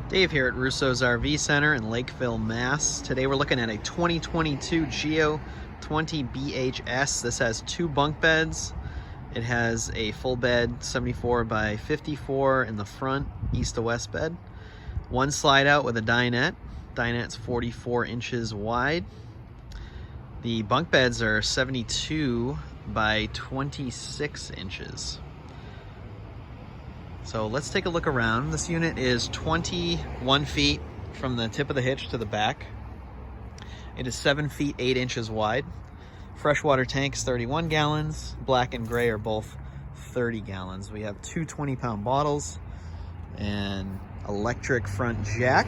Dave here at Rousseau's RV Center in Lakeville, Mass. Today we're looking at a 2022 Geo 20 BHS. This has 2 bunk beds. It has a full bed 74 by 54 in the front, east to west bed. 1 slide out with a dinette. Dinette's 44 inches wide. The bunk beds are 72 by 26 inches. So let's take a look around. This unit is 21 feet from the tip of the hitch to the back. It is 7 feet 8 inches wide. Freshwater tanks 31 gallons. Black and gray are both 30 gallons. We have 2 20-pound bottles and electric front jack.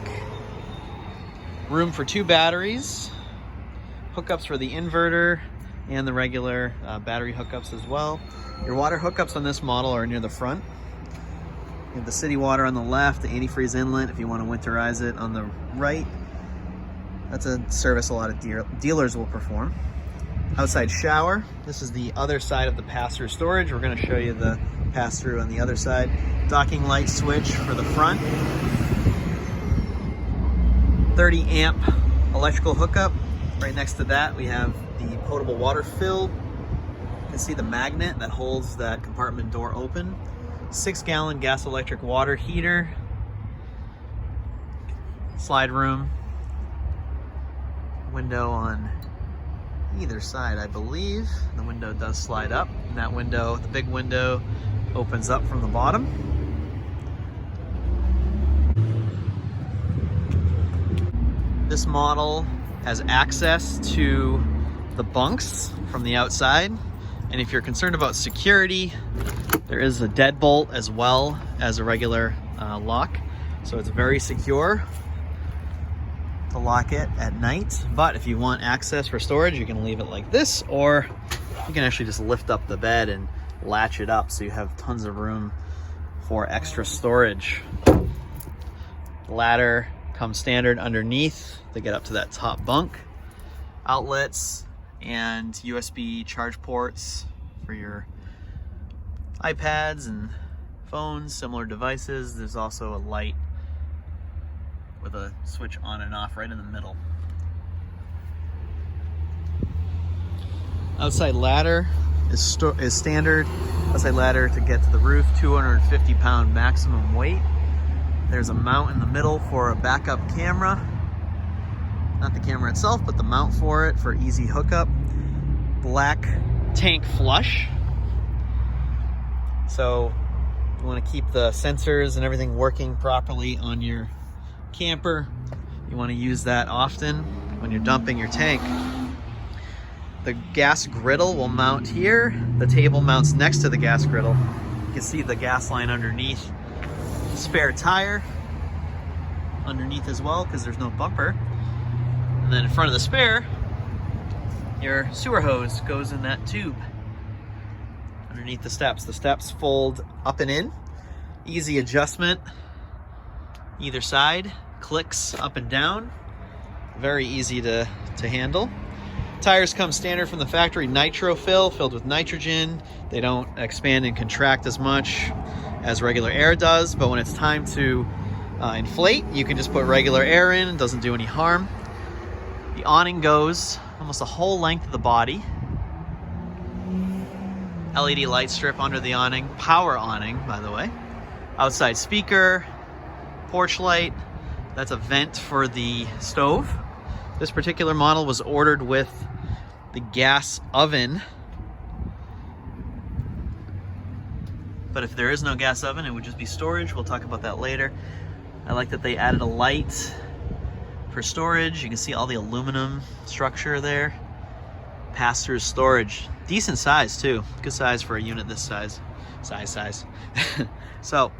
Room for 2 batteries. Hookups for the inverter and the regular battery hookups as well. Your water hookups on this model are near the front. You have the city water on the left, the antifreeze inlet if you want to winterize it on the right. That's a service a lot of dealers will perform. Outside shower. This is the other side of the pass-through storage. We're going to show you the pass-through on the other side. Docking light switch for the front. 30 amp electrical hookup. Right next to that we have the potable water fill. You can see the magnet that holds that compartment door open. 6-gallon gas electric water heater. Slide room. Window on either side, I believe. The window does slide up, and that window, the big window, opens up from the bottom. This model has access to the bunks from the outside, and if you're concerned about security, there is a deadbolt as well as a regular lock, so it's very secure to lock it at night. But if you want access for storage, you can leave it like this, or you can actually just lift up the bed and latch it up so you have tons of room for extra storage. Ladder comes standard underneath to get up to that top bunk. Outlets and USB charge ports for your iPads and phones, similar devices. There's also a light with a switch on and off right in the middle. Outside ladder is standard. Outside ladder to get to the roof, 250-pound maximum weight. There's a mount in the middle for a backup camera. Not the camera itself, but the mount for it for easy hookup. Black tank flush. So you want to keep the sensors and everything working properly on your camper. You want to use that often when you're dumping your tank. The gas griddle will mount here. The table mounts next to the gas griddle. You can see the gas line underneath. Spare tire underneath as well because there's no bumper. And then in front of the spare, your sewer hose goes in that tube underneath the steps. The steps fold up and in. Easy adjustment either side. Clicks up and down. Very easy to handle. Tires come standard from the factory, nitro fill, filled with nitrogen. They don't expand and contract as much as regular air does, but when it's time to inflate, you can just put regular air in. It doesn't do any harm. The awning goes almost the whole length of the body. LED light strip under the awning. Power awning, by the way. Outside speaker. Porch light. That's a vent for the stove. This particular model was ordered with the gas oven. But if there is no gas oven, it would just be storage. We'll talk about that later. I like that they added a light for storage. You can see all the aluminum structure there. Pass-through storage. Decent size too. Good size for a unit this size. Size. So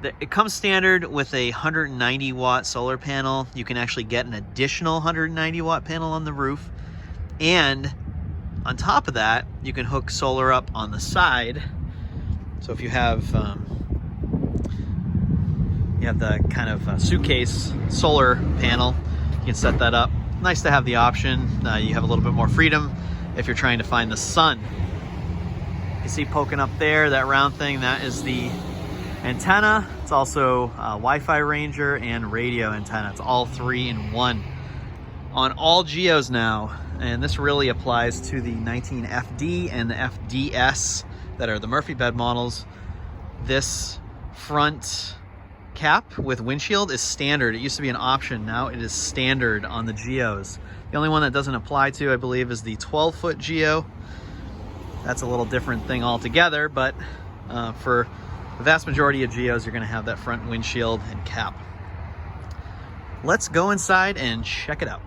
it comes standard with a 190 watt solar panel. You can actually get an additional 190 watt panel on the roof. And on top of that, you can hook solar up on the side. So if you have the kind of suitcase solar panel, you can set that up. Nice to have the option. You have a little bit more freedom if you're trying to find the sun. You see poking up there, that round thing, that is the antenna. It's also Wi-Fi ranger and radio antenna. It's all 3 in 1 on all Geos now. And this really applies to the 19 FD and the FDS that are the Murphy bed models. This front cap with windshield is standard. It used to be an option. Now it is standard on the Geos. The only one that doesn't apply to, I believe, is the 12-foot Geo. That's a little different thing altogether, but for the vast majority of Geos, you're gonna have that front windshield and cap. Let's go inside and check it out.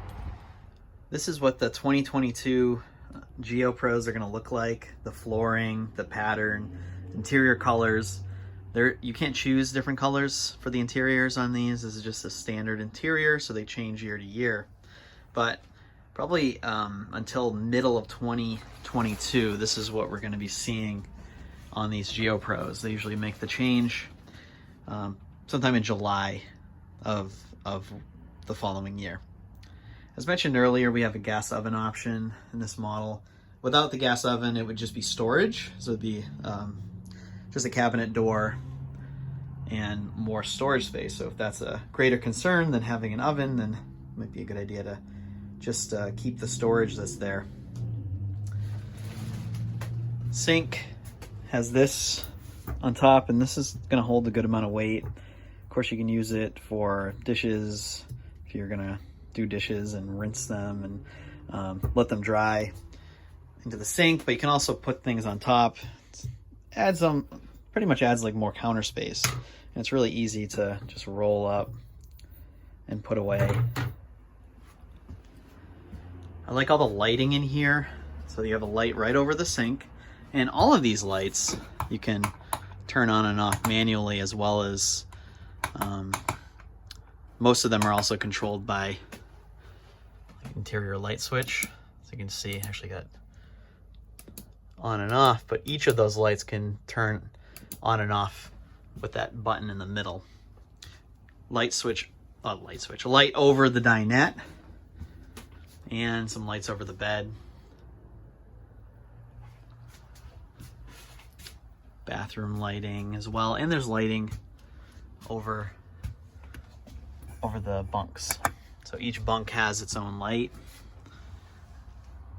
This is what the 2022 Geo Pros are gonna look like. The flooring, the pattern, interior colors. You can't choose different colors for the interiors on these. This is just a standard interior, so they change year to year. But probably until middle of 2022, this is what we're gonna be seeing on these Geo Pros. They usually make the change sometime in July of the following year. As mentioned earlier, we have a gas oven option in this model. Without the gas oven, it would just be storage. So it'd be just a cabinet door and more storage space. So if that's a greater concern than having an oven, then it might be a good idea to just keep the storage that's there. Sink has this on top, and this is gonna hold a good amount of weight. Of course, you can use it for dishes if you're gonna do dishes and rinse them and let them dry into the sink, but you can also put things on top. Pretty much adds like more counter space, and it's really easy to just roll up and put away. I like all the lighting in here. So you have a light right over the sink, and all of these lights you can turn on and off manually, as well as most of them are also controlled by interior light switch. So you can see, actually got on and off, but each of those lights can turn on and off with that button in the middle. Light over the dinette, and some lights over the bed. Bathroom lighting as well, and there's lighting over the bunks. So each bunk has its own light.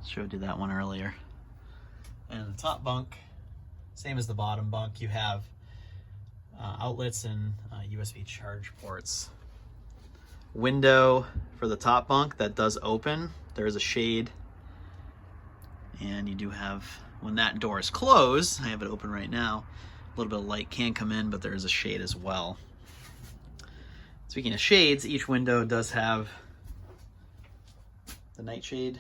Showed you that one earlier. And the top bunk, same as the bottom bunk, you have outlets and USB charge ports. Window for the top bunk that does open. There is a shade, and you do have, when that door is closed, I have it open right now, a little bit of light can come in, but there is a shade as well. Speaking of shades, each window does have the night shade.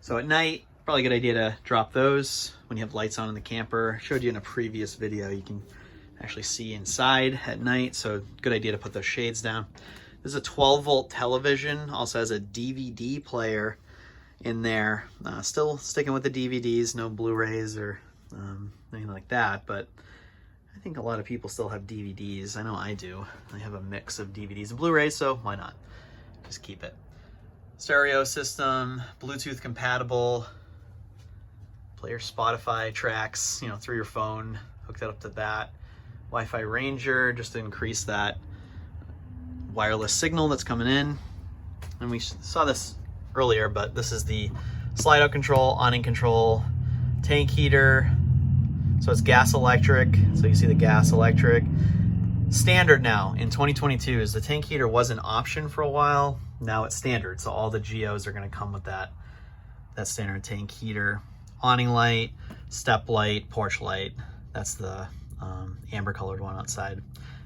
So at night, probably a good idea to drop those when you have lights on in the camper. I showed you in a previous video, you can actually see inside at night, so good idea to put those shades down. This is a 12-volt television, also has a DVD player in there. Still sticking with the DVDs, no Blu-rays or anything like that, but I think a lot of people still have DVDs. I know I do. I have a mix of DVDs and Blu-rays, so why not? Just keep it. Stereo system, Bluetooth compatible, play your Spotify tracks, through your phone, hook that up to that. Wi-Fi Ranger, just to increase that wireless signal that's coming in. And we saw this earlier, but this is the slide out control, awning control, tank heater. So it's gas electric. So you see the gas electric. Standard now in 2022 is the tank heater was an option for a while. Now it's standard. So all the Geos are going to come with that standard tank heater. Awning light, step light, porch light. That's the amber colored one outside,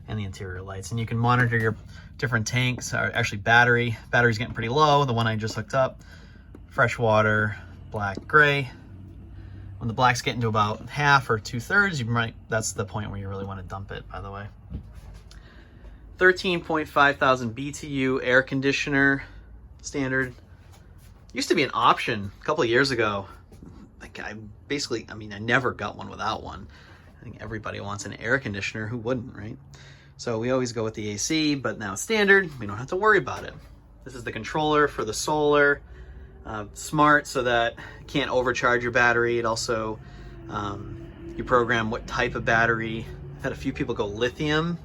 and the interior lights. And you can monitor your different tanks. Actually, battery's getting pretty low. The one I just hooked up, fresh water, black, gray. When the black's getting to about half or 2/3, that's the point where you really want to dump it, by the way. 13.5 thousand BTU air conditioner, standard. Used to be an option a couple of years ago. I never got one without one. I think everybody wants an air conditioner. Who wouldn't, right? So we always go with the AC, but now it's standard. We don't have to worry about it. This is the controller for the solar. Smart, so that it can't overcharge your battery. It also You program what type of battery. I've had a few people go lithium.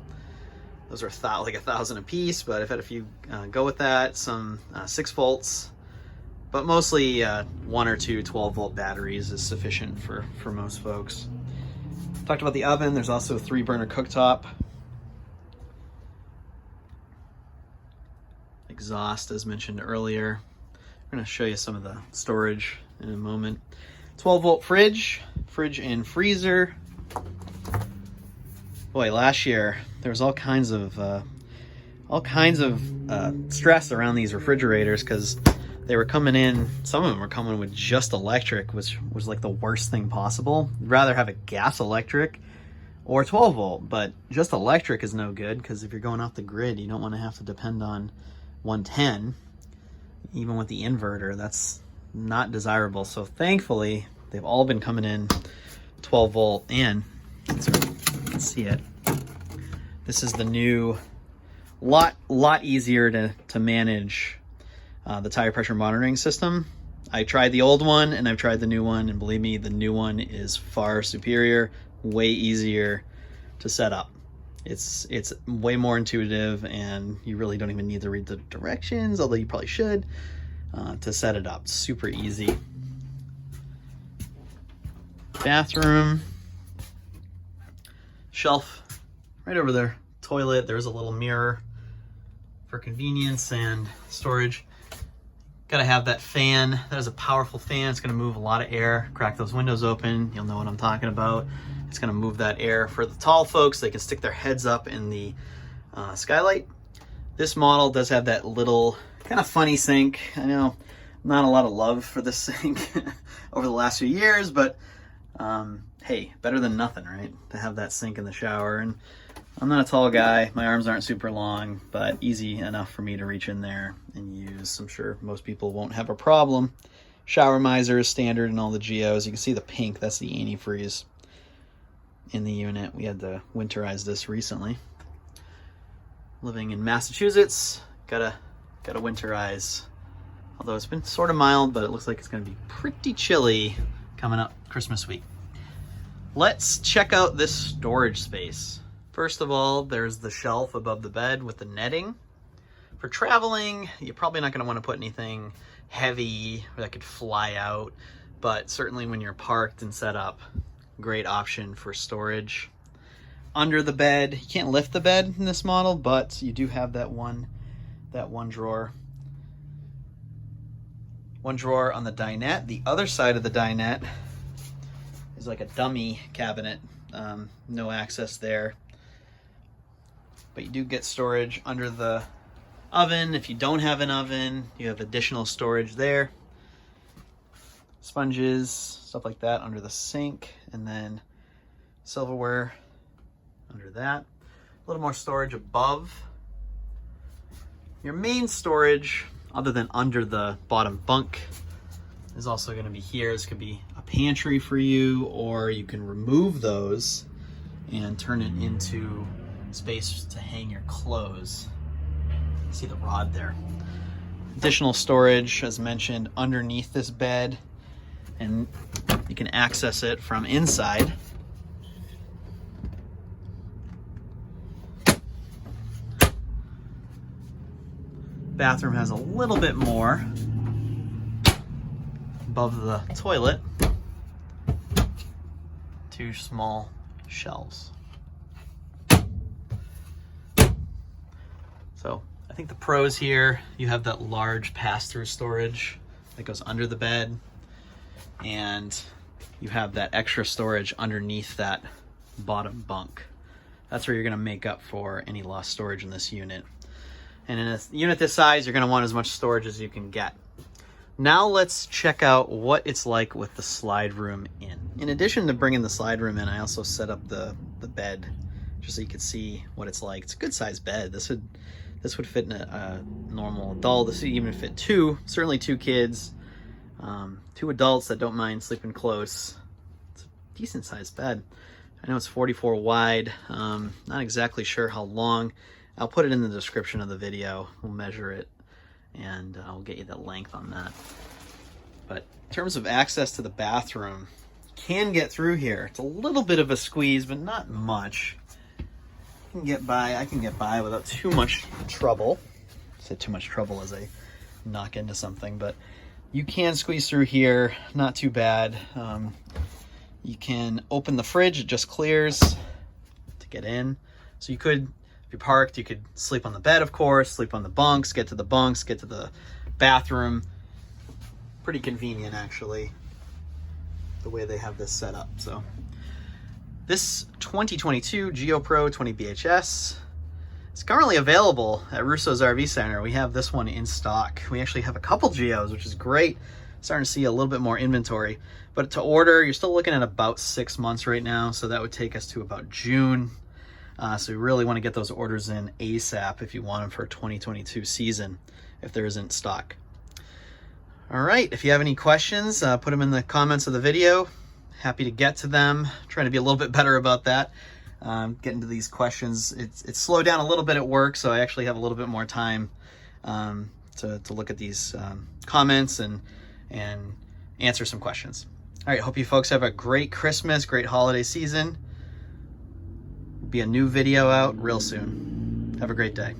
Those are like 1,000 a piece, but I've had a few go with that. Some 6 volts, but mostly 1 or 2 12-volt batteries is sufficient for most folks. Talked about the oven. There's also a 3-burner cooktop. Exhaust, as mentioned earlier. We're going to show you some of the storage in a moment. 12-volt fridge and freezer. Boy, last year there was all kinds of stress around these refrigerators because they were coming in. Some of them were coming with just electric, which was like the worst thing possible. You'd rather have a gas electric or 12 volt, but just electric is no good because if you're going off the grid, you don't want to have to depend on 110. Even with the inverter, that's not desirable. So thankfully, they've all been coming in 12 volt, and you can see it. This is the new, lot easier to manage the tire pressure monitoring system. I tried the old one and I've tried the new one, and believe me, the new one is far superior, way easier to set up. It's way more intuitive, and you really don't even need to read the directions, although you probably should, to set it up. Super easy. Bathroom. Shelf right over there. Toilet. There's a little mirror for convenience and storage. Gotta have that fan. That is a powerful fan. It's gonna move a lot of air. Crack those windows open. You'll know what I'm talking about. It's gonna move that air for the tall folks. They can stick their heads up in the skylight. This model does have that little kind of funny sink. I know not a lot of love for this sink over the last few years, but hey, better than nothing, right? To have that sink in the shower. And I'm not a tall guy. My arms aren't super long, but easy enough for me to reach in there and use. I'm sure most people won't have a problem. Shower miser is standard in all the Geos. You can see the pink, that's the antifreeze in the unit. We had to winterize this recently. Living in Massachusetts, gotta winterize. Although it's been sort of mild, but it looks like it's gonna be pretty chilly coming up Christmas week. Let's check out this storage space. First of all, there's the shelf above the bed with the netting. For traveling, you're probably not gonna wanna put anything heavy that could fly out, but certainly when you're parked and set up, great option for storage. Under the bed, you can't lift the bed in this model, but you do have that one drawer. One drawer on the dinette. The other side of the dinette is like a dummy cabinet. No access there. But you do get storage under the oven. If you don't have an oven, you have additional storage there. Sponges, stuff like that under the sink, and then silverware under that. A little more storage above. Your main storage, other than under the bottom bunk, is also going to be here. This could be a pantry for you, or you can remove those and turn it into space to hang your clothes. See the rod there. Additional storage, as mentioned, underneath this bed, and you can access it from inside. Bathroom has a little bit more above the toilet. 2 small shelves. So I think the pros here, you have that large pass-through storage that goes under the bed, and you have that extra storage underneath that bottom bunk. That's where you're gonna make up for any lost storage in this unit. And in a unit this size, you're gonna want as much storage as you can get. Now let's check out what it's like with the slide room in. In addition to bringing the slide room in, I also set up the bed just so you could see what it's like. It's a good sized bed. This would fit in a normal adult. This would even fit certainly two kids, 2 adults that don't mind sleeping close. It's a decent sized bed. I know it's 44 wide. Not exactly sure how long. I'll put it in the description of the video. We'll measure it and I'll get you the length on that. But in terms of access to the bathroom, can get through here. It's a little bit of a squeeze, but not much. I can get by without too much trouble. I say too much trouble as I knock into something, but you can squeeze through here, not too bad. You can open the fridge, it just clears to get in. So you could, if you're parked, you could sleep on the bed, of course, sleep on the bunks, get to the bathroom. Pretty convenient, actually, the way they have this set up. So this 2022 Geo Pro 20 BHS is currently available at Rousseau's RV Center. We have this one in stock. We actually have a couple Geos, which is great. Starting to see a little bit more inventory. But to order, you're still looking at about 6 months right now, so that would take us to about June. So we really want to get those orders in ASAP if you want them for 2022 season, if there isn't stock. All right, if you have any questions, put them in the comments of the video. Happy to get to them. Trying to be a little bit better about that. Getting to these questions. It's slowed down a little bit at work, so I actually have a little bit more time to look at these comments and answer some questions. All right, hope you folks have a great Christmas, great holiday season. Be a new video out real soon. Have a great day.